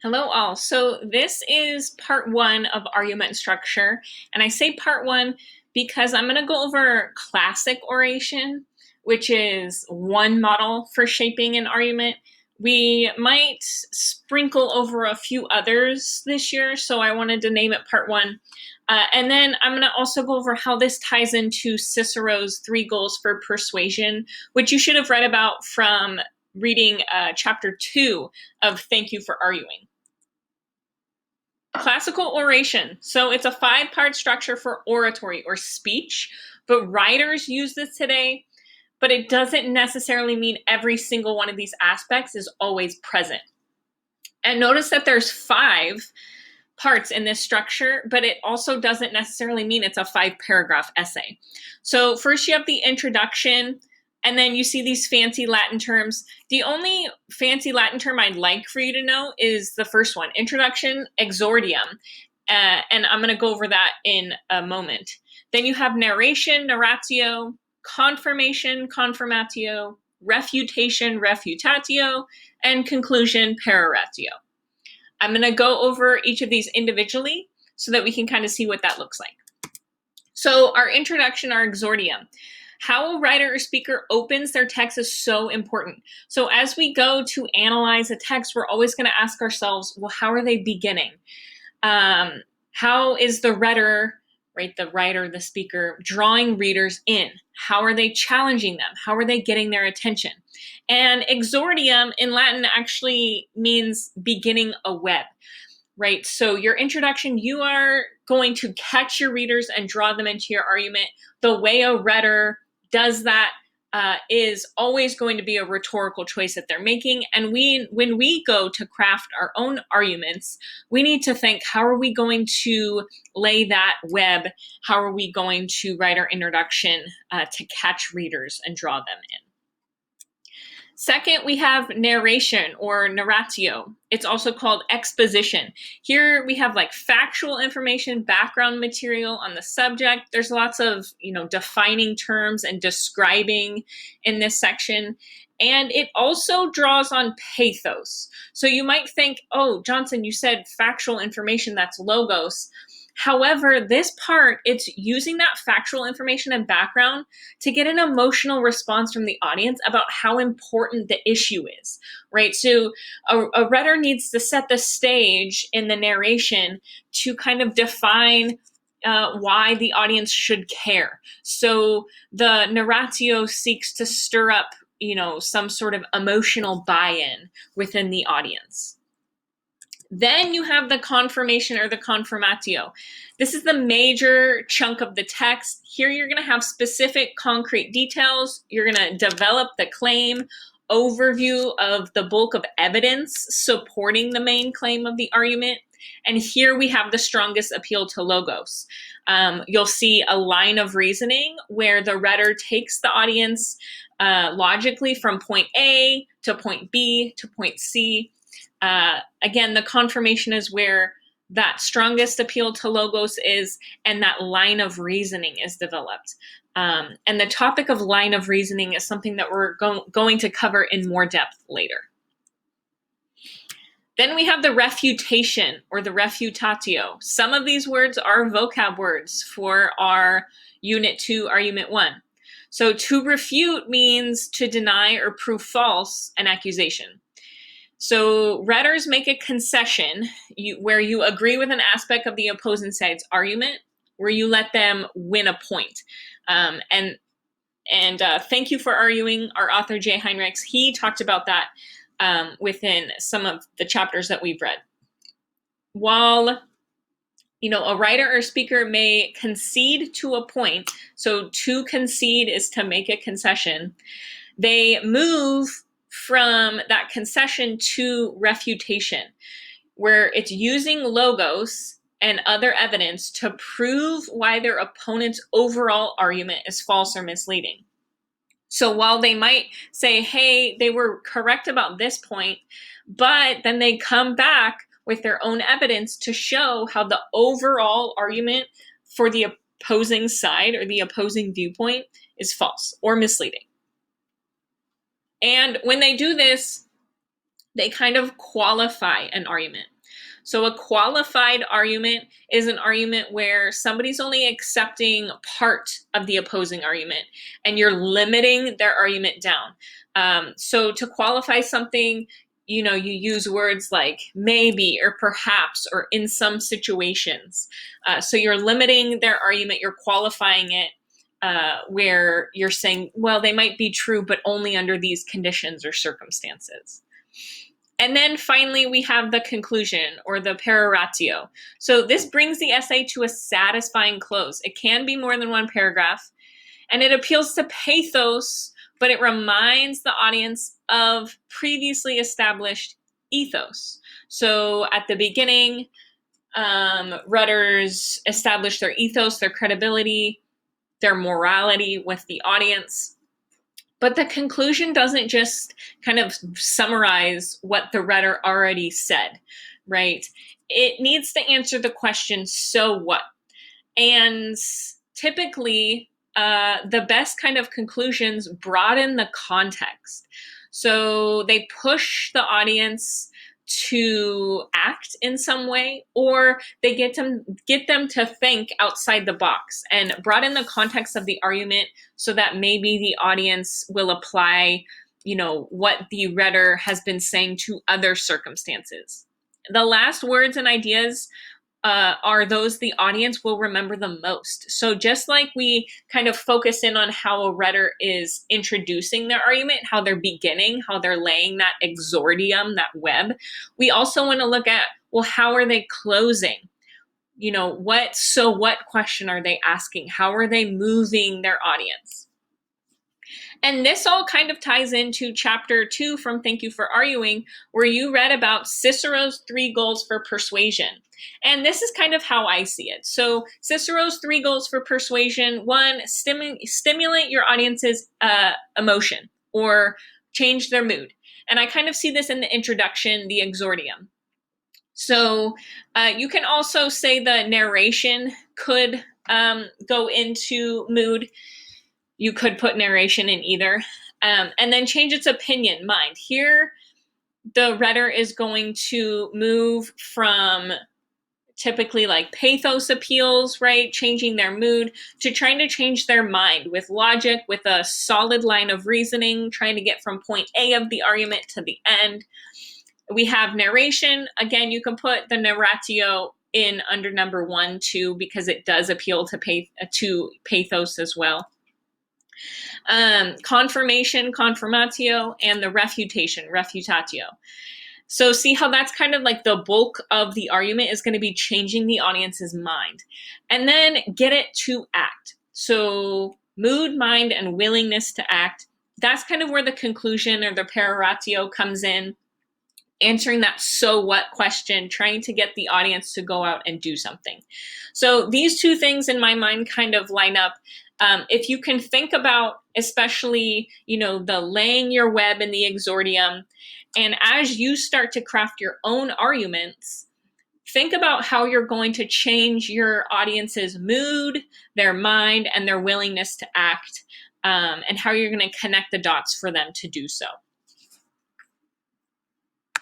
Hello all. So this is part one of argument structure. And I say part one because I'm going to go over classic oration, which is one model for shaping an argument. We might sprinkle over a few others this year, so I wanted to name it part one. And then I'm going to also go over how this ties into Cicero's 3 goals for persuasion, which you should have read about from reading chapter 2 of Thank You for Arguing. Classical oration. So it's a 5-part structure for oratory or speech, but writers use this today, but it doesn't necessarily mean every single one of these aspects is always present. And notice that there's 5 parts in this structure, but it also doesn't necessarily mean it's a 5-paragraph essay. So first you have the introduction, and then you see these fancy Latin terms. The only fancy Latin term I'd like for you to know is the first one, introduction, exordium. And I'm going to go over that in a moment. Then you have narration, narratio, confirmation, confirmatio, refutation, refutatio, and conclusion, peroratio. I'm going to go over each of these individually so that we can kind of see what that looks like. So our introduction, our exordium. How a writer or speaker opens their text is so important. So as we go to analyze a text, we're always going to ask ourselves, well, how are they beginning? How is the writer, right, the writer, the speaker, drawing readers in? How are they challenging them? How are they getting their attention? And exordium in Latin actually means beginning a web, right? So your introduction, you are going to catch your readers and draw them into your argument. The way a writer does that is always going to be a rhetorical choice that they're making. And when we go to craft our own arguments, we need to think, how are we going to lay that web? How are we going to write our introduction to catch readers and draw them in? Second, we have narration or narratio. It's also called exposition. Here we have like factual information, background material on the subject. There's lots of, defining terms and describing in this section. And it also draws on pathos. So you might think, oh, Johnson, you said factual information, that's logos. However, this part, it's using that factual information and background to get an emotional response from the audience about how important the issue is, right? So a writer needs to set the stage in the narration to kind of define why the audience should care. So the narratio seeks to stir up, some sort of emotional buy-in within the audience. Then you have the confirmation or the confirmatio. This is the major chunk of the text. Here you're going to have specific concrete details. You're going to develop the claim, overview of the bulk of evidence supporting the main claim of the argument. And here we have the strongest appeal to logos. You'll see a line of reasoning where the writer takes the audience logically from point A to point B to point C. Again, the confirmation is where that strongest appeal to logos is, and that line of reasoning is developed. And the topic of line of reasoning is something that we're going to cover in more depth later. Then we have the refutation or the refutatio. Some of these words are vocab words for our Unit 2, Argument 1. So to refute means to deny or prove false an accusation. So writers make a concession where you agree with an aspect of the opposing side's argument, where you let them win a point. And Thank You for Arguing, our author Jay Heinrichs, he talked about that within some of the chapters that we've read. While a writer or speaker may concede to a point, so to concede is to make a concession, they move from that concession to refutation, where it's using logos and other evidence to prove why their opponent's overall argument is false or misleading. So while they might say, hey, they were correct about this point, but then they come back with their own evidence to show how the overall argument for the opposing side or the opposing viewpoint is false or misleading. And when they do this, they kind of qualify an argument. So a qualified argument is an argument where somebody's only accepting part of the opposing argument and you're limiting their argument down. So to qualify something, you use words like maybe or perhaps or in some situations. So you're limiting their argument, you're qualifying it, where you're saying, well, they might be true, but only under these conditions or circumstances. And then finally, we have the conclusion or the peroratio. So this brings the essay to a satisfying close. It can be more than one paragraph, and it appeals to pathos, but it reminds the audience of previously established ethos. So at the beginning, Rudders established their ethos, their credibility, their morality with the audience. But the conclusion doesn't just kind of summarize what the rhetor already said, right? It needs to answer the question, so what? And typically, the best kind of conclusions broaden the context. So they push the audience to act in some way, or they get them to think outside the box and broaden the context of the argument so that maybe the audience will apply, what the rhetor has been saying to other circumstances. The last words and ideas are those the audience will remember the most. So just like we kind of focus in on how a rhetor is introducing their argument, how they're beginning, how they're laying that exordium, that web, we also want to look at, well, how are they closing? What question are they asking? How are they moving their audience? And this all kind of ties into chapter 2 from Thank You for Arguing, where you read about Cicero's 3 goals for persuasion. And this is kind of how I see it. So Cicero's 3 goals for persuasion: 1, stimulate your audience's emotion or change their mood. And I kind of see this in the introduction, the exordium. So you can also say the narration could go into mood. You could put narration in either. And then change its opinion, mind. Here, the rhetor is going to move from typically like pathos appeals, right? Changing their mood, to trying to change their mind with logic, with a solid line of reasoning, trying to get from point A of the argument to the end. We have narration. Again, you can put the narratio in under number 1, 2, because it does appeal to pathos as well. Confirmation, confirmatio, and the refutation, refutatio. So see how that's kind of like the bulk of the argument is going to be changing the audience's mind. And then get it to act. So mood, mind, and willingness to act. That's kind of where the conclusion or the peroratio comes in. Answering that so what question, trying to get the audience to go out and do something. So these 2 things in my mind kind of line up. If you can think about, especially, the laying your web in the exordium, and as you start to craft your own arguments, think about how you're going to change your audience's mood, their mind, and their willingness to act, and how you're going to connect the dots for them to do so.